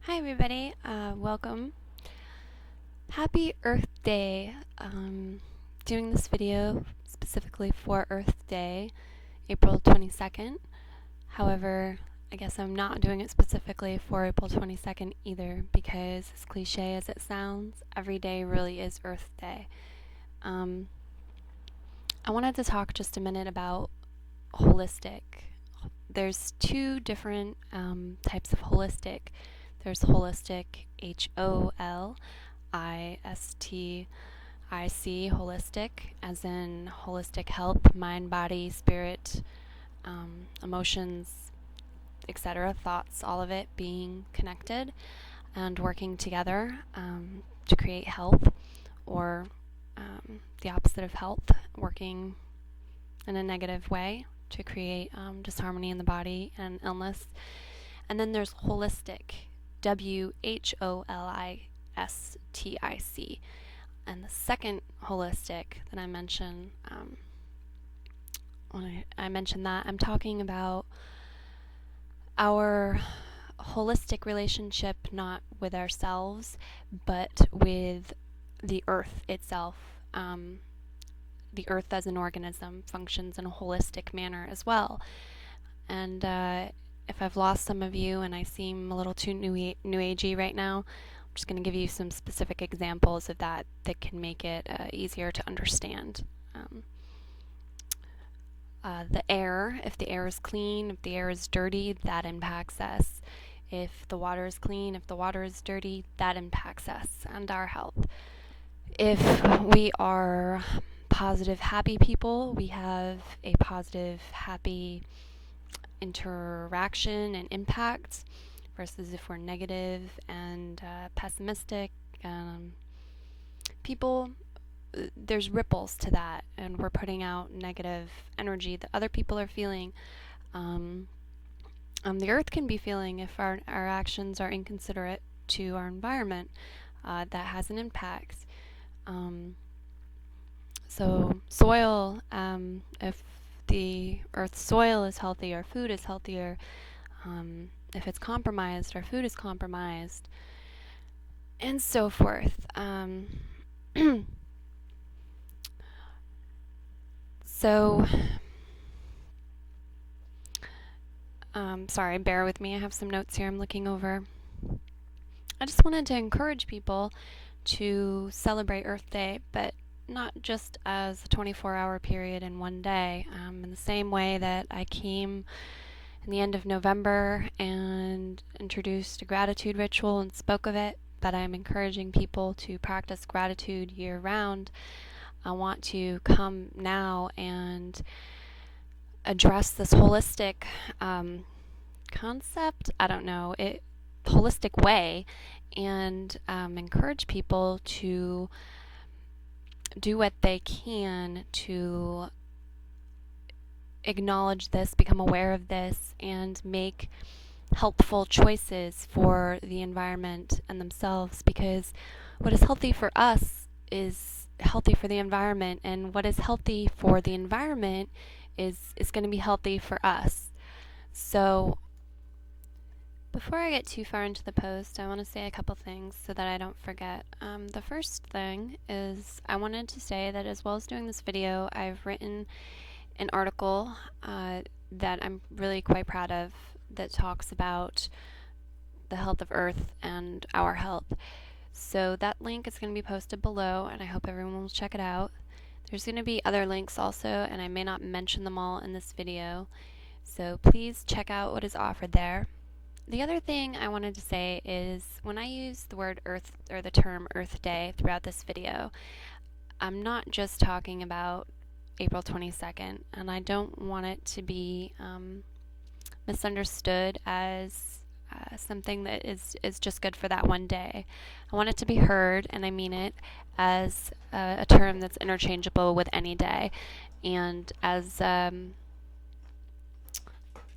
Hi everybody, welcome. Happy Earth Day. Doing this video specifically for Earth Day, April 22nd. However, I guess I'm not doing it specifically for April 22nd either, because as cliche as it sounds, every day really is Earth Day. I wanted to talk just a minute about holistic. There's two different types of holistic. There's holistic, HOLISTIC, holistic, as in holistic health, mind, body, spirit, emotions, etc., thoughts, all of it being connected and working together to create health, or the opposite of health, working in a negative way to create disharmony in the body and illness. And then there's holistic, WHOLISTIC. And the second holistic that I mentioned, when I mentioned that, I'm talking about our holistic relationship, not with ourselves, but with the earth itself. The earth as an organism functions in a holistic manner as well. And if I've lost some of you and I seem a little too new agey right now, I'm just going to give you some specific examples of that can make it easier to understand. The air, if the air is clean, if the air is dirty, that impacts us. If the water is clean, if the water is dirty, that impacts us and our health. If we are positive, happy people, we have a positive, happy interaction and impact, versus if we're negative and pessimistic people, there's ripples to that, and we're putting out negative energy that other people are feeling. The earth can be feeling if our actions are inconsiderate to our environment. That has an impact. So soil, if the earth's soil is healthy, our food is healthier. If it's compromised, our food is compromised, and so forth. Sorry, bear with me. I have some notes here I'm looking over. I just wanted to encourage people to celebrate Earth Day, but not just as a 24-hour period in one day. In the same way that I came in the end of November and introduced a gratitude ritual and spoke of it, but I'm encouraging people to practice gratitude year-round. I want to come now and address this holistic concept, holistic way, and encourage people to do what they can to acknowledge this, become aware of this, and make helpful choices for the environment and themselves, because what is healthy for us is healthy for the environment, and what is healthy for the environment is going to be healthy for us. So before I get too far into the post, I want to say a couple things so that I don't forget. The first thing is I wanted to say that as well as doing this video, I've written an article that I'm really quite proud of, that talks about the health of Earth and our health. So that link is going to be posted below, and I hope everyone will check it out. There's going to be other links also, and I may not mention them all in this video, so please check out what is offered there. The other thing I wanted to say is, when I use the word Earth, or the term Earth Day throughout this video, I'm not just talking about April 22nd, and I don't want it to be misunderstood as something that is just good for that one day. I want it to be heard, and I mean it, as a term that's interchangeable with any day, and as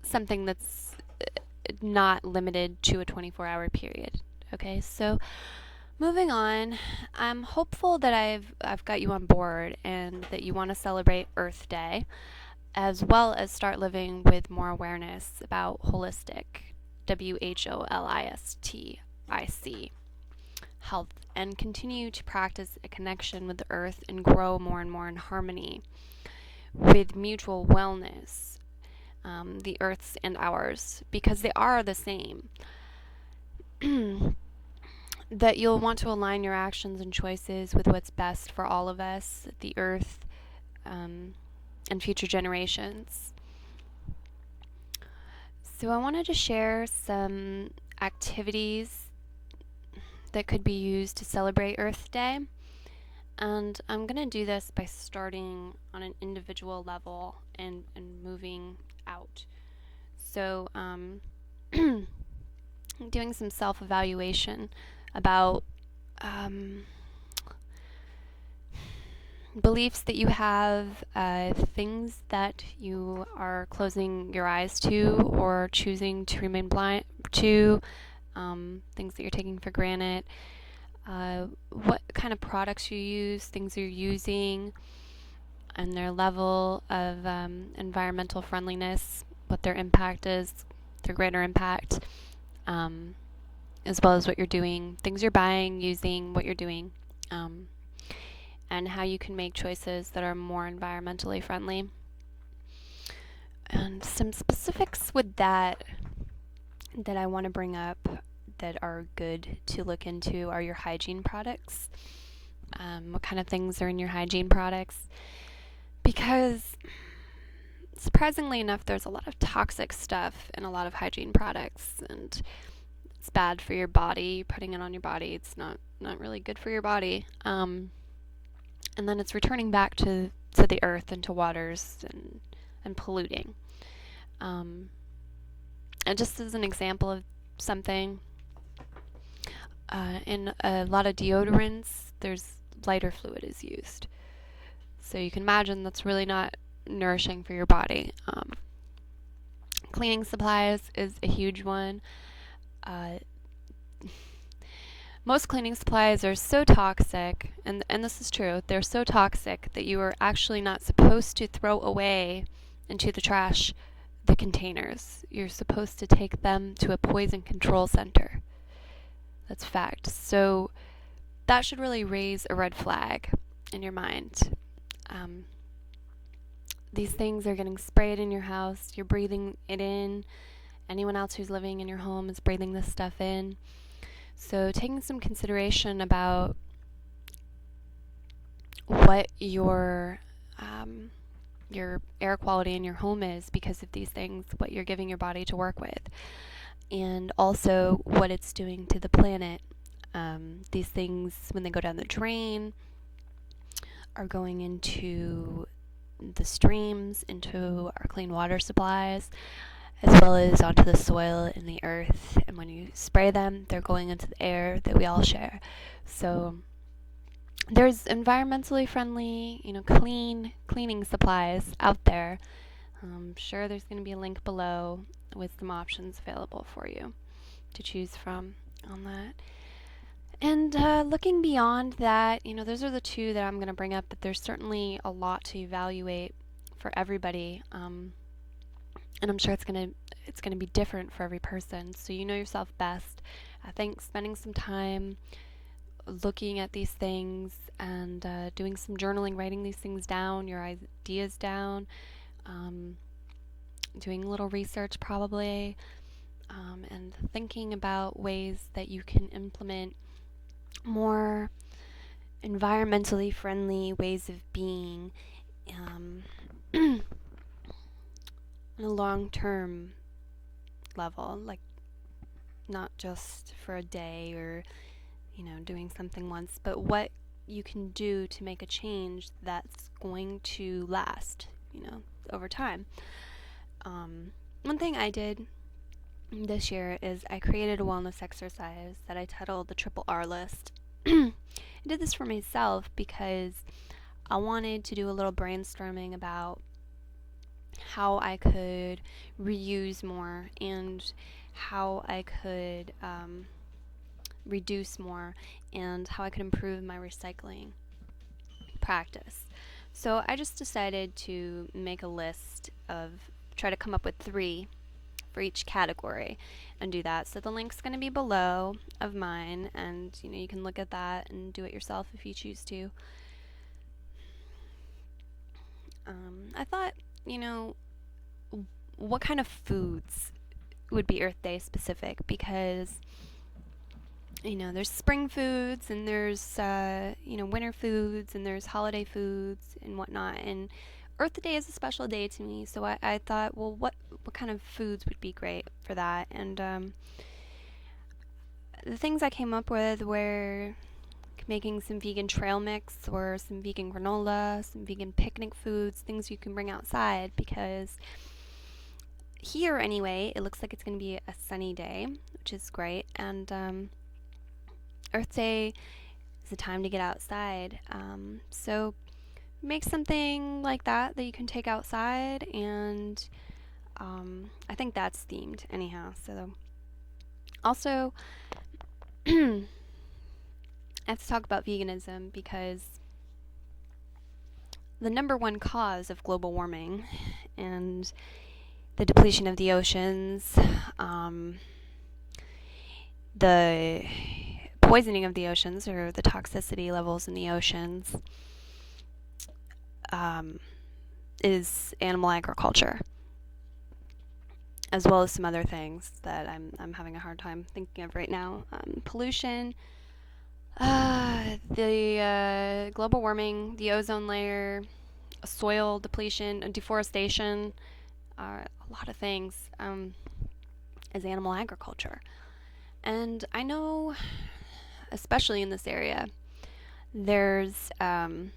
something that's not limited to a 24-hour period. Okay, so moving on, I'm hopeful that I've got you on board and that you want to celebrate Earth Day, as well as start living with more awareness about holistic, WHOLIST, I see health and continue to practice a connection with the earth and grow more and more in harmony with mutual wellness, the earth's and ours, because they are the same. That you'll want to align your actions and choices with what's best for all of us, the earth, and future generations. So I wanted to share some activities that could be used to celebrate Earth Day. And I'm going to do this by starting on an individual level and moving out. So doing some self-evaluation about beliefs that you have, things that you are closing your eyes to or choosing to remain blind to, things that you're taking for granted, what kind of products you use, things you're using, and their level of environmental friendliness, what their impact is, their greater impact, as well as what you're doing, things you're buying, using, what you're doing, and how you can make choices that are more environmentally friendly. And some specifics with that I want to bring up that are good to look into are your hygiene products. What kind of things are in your hygiene products? Because surprisingly enough, there's a lot of toxic stuff in a lot of hygiene products, and it's bad for your body. Putting it on your body, it's not really good for your body. And then it's returning back to the earth and to waters and polluting. And just as an example of something, in a lot of deodorants, there's lighter fluid is used. So you can imagine that's really not nourishing for your body. Cleaning supplies is a huge one. Most cleaning supplies are so toxic, and this is true, they're so toxic that you are actually not supposed to throw away into the trash the containers. You're supposed to take them to a poison control center. That's fact. So that should really raise a red flag in your mind. These things are getting sprayed in your house. You're breathing it in. Anyone else who's living in your home is breathing this stuff in. So taking some consideration about what your air quality in your home is because of these things, what you're giving your body to work with, and also what it's doing to the planet. These things, when they go down the drain, are going into the streams, into our clean water supplies, as well as onto the soil and the earth. And when you spray them, they're going into the air that we all share. So there's environmentally friendly, cleaning supplies out there. I'm sure there's going to be a link below with some options available for you to choose from on that. And looking beyond that, those are the two that I'm going to bring up, but there's certainly a lot to evaluate for everybody. And I'm sure it's gonna be different for every person. So you know yourself best. I think spending some time looking at these things and doing some journaling, writing these things down, your ideas down, doing a little research probably, and thinking about ways that you can implement more environmentally friendly ways of being on a long-term level, like not just for a day or doing something once, but what you can do to make a change that's going to last over time. One thing I did this year is I created a wellness exercise that I titled the Triple R List. I did this for myself because I wanted to do a little brainstorming about how I could reuse more and how I could reduce more and how I could improve my recycling practice. So I just decided to make a list try to come up with three for each category and do that. So the link's going to be below of mine, and you can look at that and do it yourself if you choose to. I thought, what kind of foods would be Earth Day specific, because there's spring foods and there's winter foods and there's holiday foods and whatnot, and Earth Day is a special day to me, so I thought, well, what kind of foods would be great for that? And the things I came up with were making some vegan trail mix or some vegan granola, some vegan picnic foods, things you can bring outside, because here anyway, it looks like it's going to be a sunny day, which is great, and Earth Day is a time to get outside. So make something like that you can take outside, and I think that's themed anyhow. So also, I have to talk about veganism, because the number one cause of global warming and the depletion of the oceans, the poisoning of the oceans, or the toxicity levels in the oceans, is animal agriculture, as well as some other things that I'm having a hard time thinking of right now. Pollution, the global warming, the ozone layer, soil depletion, deforestation, a lot of things, is animal agriculture. And I know, especially in this area, there's some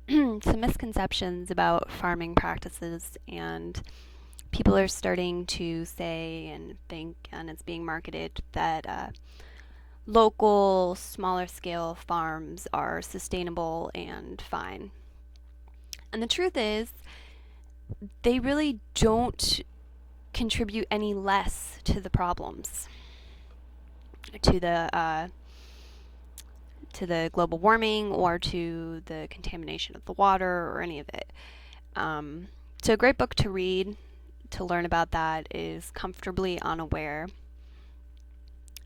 misconceptions about farming practices, and people are starting to say and think, and it's being marketed, that local, smaller scale farms are sustainable and fine. And the truth is, they really don't contribute any less to the problems, to the global warming, or to the contamination of the water, or any of it. So a great book to read to learn about that is Comfortably Unaware.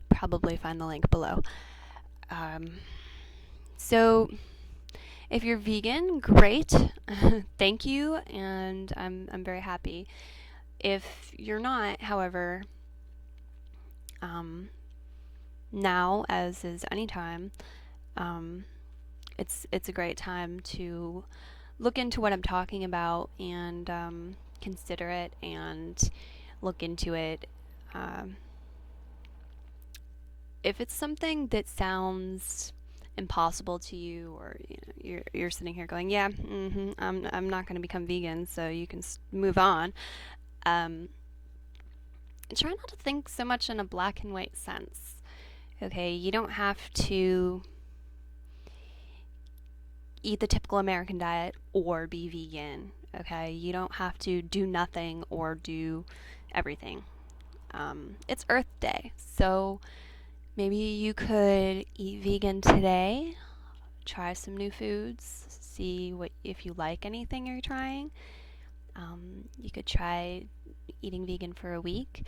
Probably find the link below. So if you're vegan, great. Thank you, and I'm very happy. If you're not, however, now, as is any time, it's a great time to look into what I'm talking about, and consider it and look into it. If it's something that sounds impossible to you, or you're sitting here going, yeah, I'm not going to become vegan, so you can move on. Try not to think so much in a black and white sense. Okay, you don't have to eat the typical American diet or be vegan. Okay, you don't have to do nothing or do everything. It's Earth Day, so maybe you could eat vegan today, try some new foods, see if you like anything you're trying. You could try eating vegan for a week.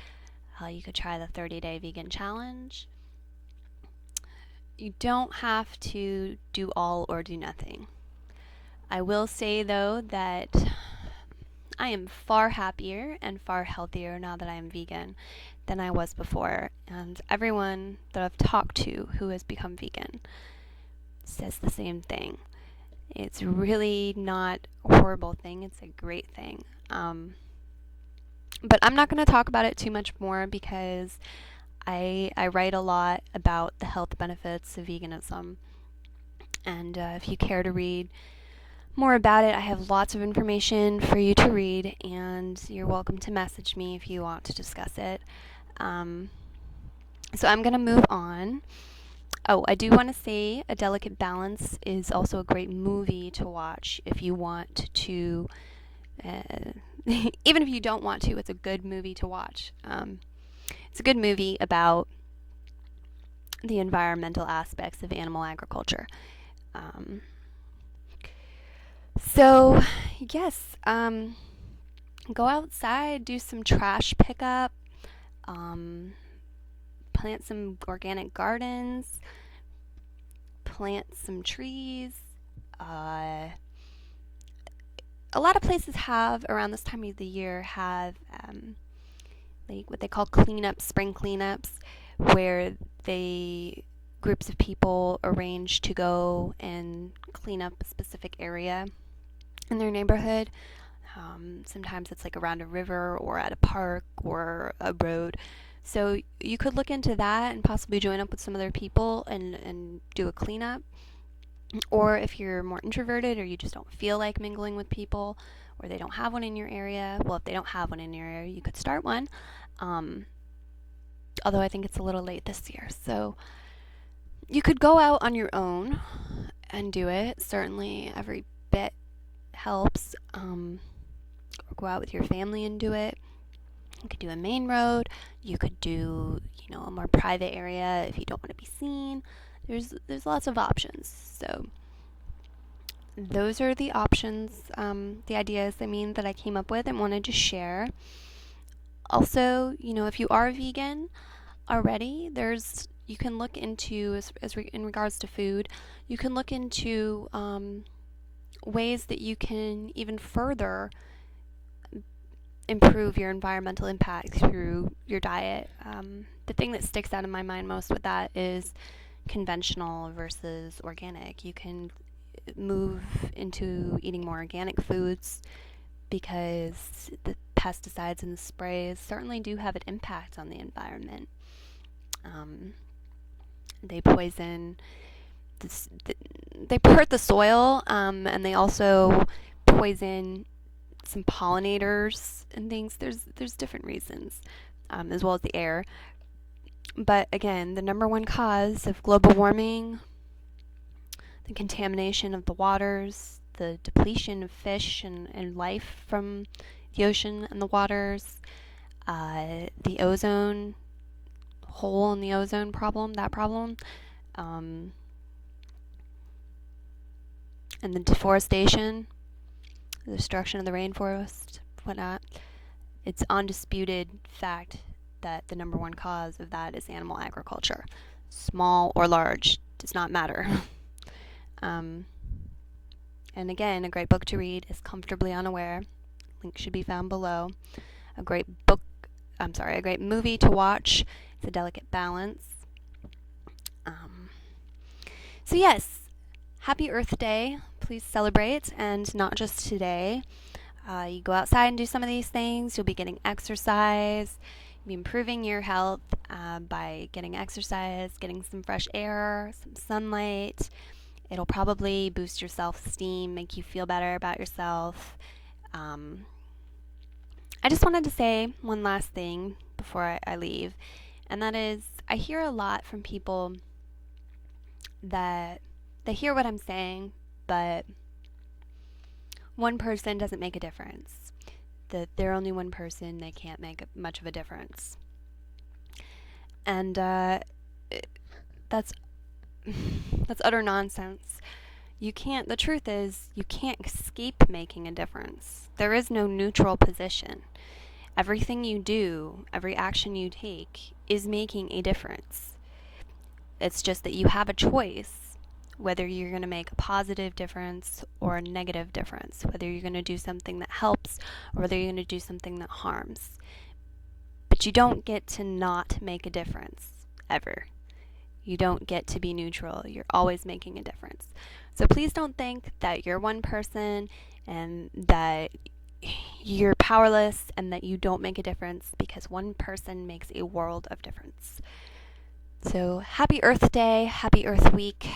You could try the 30-day vegan challenge. You don't have to do all or do nothing. I will say, though, that I am far happier and far healthier now that I am vegan than I was before. And everyone that I've talked to who has become vegan says the same thing. It's really not a horrible thing. It's a great thing. But I'm not going to talk about it too much more, because I write a lot about the health benefits of veganism. And if you care to read more about it, I have lots of information for you to read, and you're welcome to message me if you want to discuss it. So I'm going to move on. Oh, I do want to say A Delicate Balance is also a great movie to watch if you want to, even if you don't want to, it's a good movie to watch. It's a good movie about the environmental aspects of animal agriculture. So, yes, go outside, do some trash pickup, Plant some organic gardens, plant some trees. A lot of places have, around this time of the year, have like what they call cleanups, spring cleanups, where groups of people arrange to go and clean up a specific area in their neighborhood. Sometimes it's like around a river or at a park or a road. So you could look into that and possibly join up with some other people and do a cleanup. Or if you're more introverted or you just don't feel like mingling with people, or they don't have one in your area, well, if they don't have one in your area, you could start one. Although I think it's a little late this year. So you could go out on your own and do it. Certainly every bit helps. Or go out with your family and do it. You could do a main road. You could do, a more private area if you don't want to be seen. There's lots of options. So those are the options, the ideas, that I came up with and wanted to share. Also, if you are vegan already, you can look into, in regards to food, you can look into ways that you can even further improve your environmental impact through your diet. The thing that sticks out in my mind most with that is conventional versus organic. You can move into eating more organic foods because the pesticides and the sprays certainly do have an impact on the environment. They poison, they hurt the soil, and they also poison some pollinators and things. There's different reasons, as well as the air. But again, the number one cause of global warming, the contamination of the waters, the depletion of fish and life from the ocean and the waters, the ozone hole in the ozone problem, and the deforestation, the destruction of the rainforest, whatnot. It's undisputed fact that the number one cause of that is animal agriculture. Small or large, does not matter. And again, a great book to read is Comfortably Unaware. Link should be found below. A great movie to watch. It's A Delicate Balance. So yes, happy Earth Day. Please celebrate, and not just today. You go outside and do some of these things. You'll be getting exercise. You'll be improving your health by getting exercise, getting some fresh air, some sunlight. It'll probably boost your self-esteem, make you feel better about yourself. I just wanted to say one last thing before I leave, and that is I hear a lot from people that they hear what I'm saying, but one person doesn't make a difference. That they're only one person, they can't make much of a difference. And that's utter nonsense. The truth is, you can't escape making a difference. There is no neutral position. Everything you do, every action you take, is making a difference. It's just that you have a choice whether you're going to make a positive difference or a negative difference, whether you're going to do something that helps or whether you're going to do something that harms. But you don't get to not make a difference, ever. You don't get to be neutral. You're always making a difference. So please don't think that you're one person and that you're powerless and that you don't make a difference, because one person makes a world of difference. So happy Earth Day, happy Earth Week.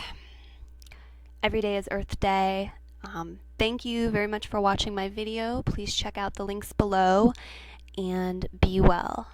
Every day is Earth Day. Thank you very much for watching my video. Please check out the links below and be well.